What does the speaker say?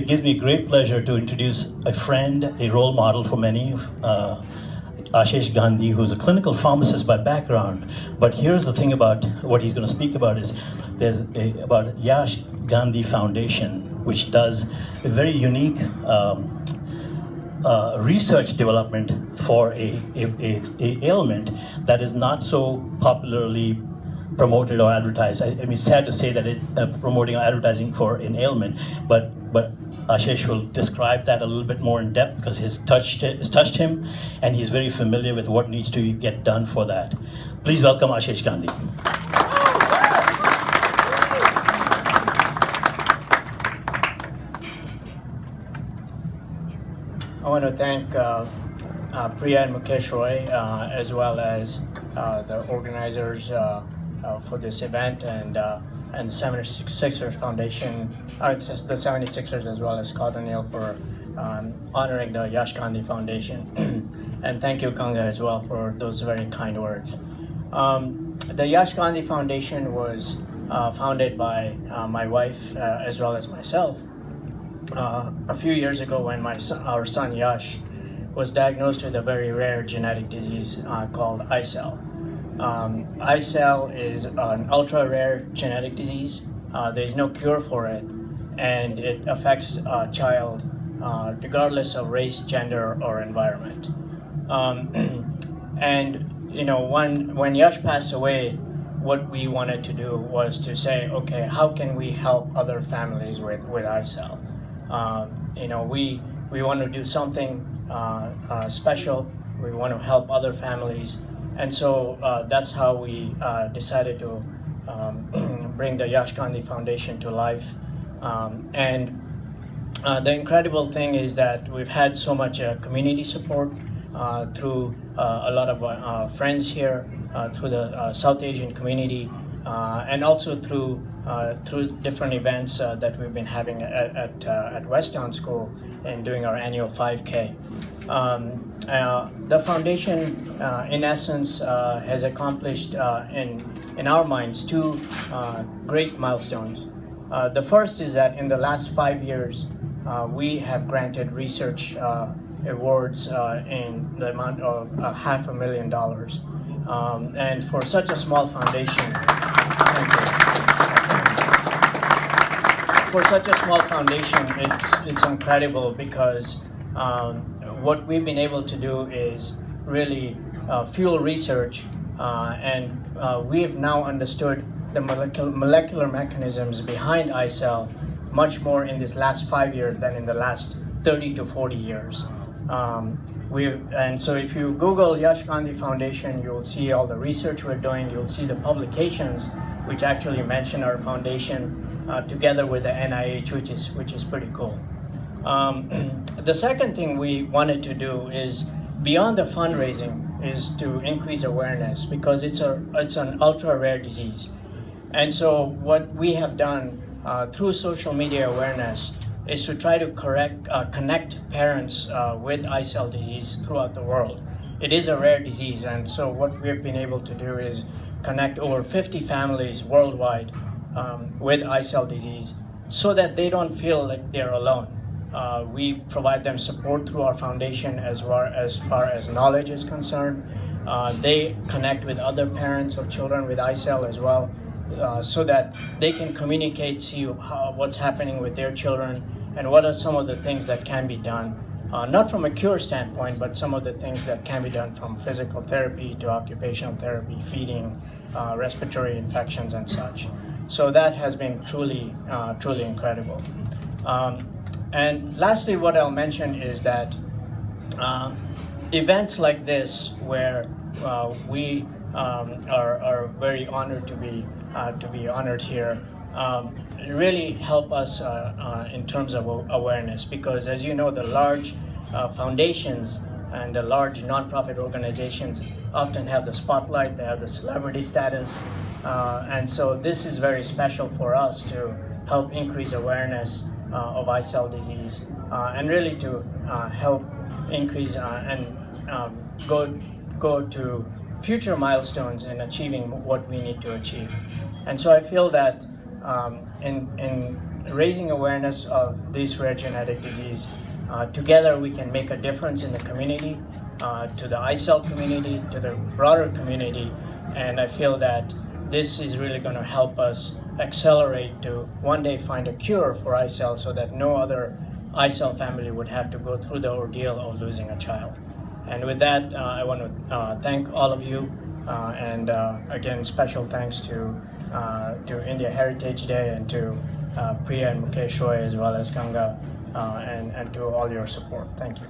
It gives me great pleasure to introduce a friend, a role model for many, Yash Gandhi, who's a clinical pharmacist by background. But here's the thing about what he's going to speak about is about Yash Gandhi Foundation, which does a very unique research development for a ailment that is not so popularly promoted or advertised. I mean, sad to say that it promoting or advertising for an ailment, but Ashish will describe that a little bit more in depth because it's touched him, and he's very familiar with what needs to get done for that. Please welcome Yash Gandhi. I want to thank Priya and Mukesh Roy, as well as the organizers for this event, and the 76ers Foundation, it's just the 76ers as well as Scott O'Neill for honoring the Yash Gandhi Foundation. And thank you, Ganga, as well for those very kind words. The Yash Gandhi Foundation was founded by my wife as well as myself a few years ago when our son Yash was diagnosed with a very rare genetic disease called ICEL. ICEL is an ultra-rare genetic disease. There is no cure for it, and it affects a child regardless of race, gender, or environment. And you know, when Yash passed away, what we wanted to do was to say, okay, how can we help other families with ICEL? You know, we want to do something special. We want to help other families. And so that's how we decided to bring the Yash Gandhi Foundation to life. And the incredible thing is that we've had so much community support through a lot of friends here, through the South Asian community, and also through different events that we've been having at Westtown School and doing our annual 5K. The foundation, in essence, has accomplished in our minds two great milestones. The first is that in the last 5 years, we have granted research awards in the amount of $500,000. And for such a small foundation, for such a small foundation, it's incredible because what we've been able to do is really fuel research, and we have now understood the molecular mechanisms behind ICEL much more in this last 5 years than in the last 30 to 40 years. And so if you Google Yash Gandhi Foundation, you'll see all the research we're doing, you'll see the publications which actually mention our foundation together with the NIH, which is pretty cool. The second thing we wanted to do is, beyond the fundraising, is to increase awareness because it's an ultra rare disease. And so what we have done through social media awareness is to try to connect parents with ICEL disease throughout the world. It is a rare disease, and so what we've been able to do is connect over 50 families worldwide with ICEL disease so that they don't feel like they're alone. We provide them support through our foundation as far as knowledge is concerned. They connect with other parents of children with ICEL as well, so that they can communicate, see what's happening with their children, and what are some of the things that can be done, not from a cure standpoint, but some of the things that can be done from physical therapy to occupational therapy, feeding, respiratory infections, and such. So that has been truly incredible. And lastly, what I'll mention is that events like this, where we are very honored to be honored here, really help us in terms of awareness, because as you know, the large foundations and the large nonprofit organizations often have the spotlight, they have the celebrity status, and so this is very special for us to help increase awareness of ICEL disease, and really to help increase and go to future milestones in achieving what we need to achieve. And so I feel that in raising awareness of this rare genetic disease. Together we can make a difference in the community, to the ICEL community, to the broader community, and I feel that this is really going to help us accelerate to one day find a cure for ICEL so that no other ICEL family would have to go through the ordeal of losing a child. And with that, I want to thank all of you, and again, special thanks to India Heritage Day and to Priya and Mukesh Roy as well as Ganga, and to all your support. Thank you.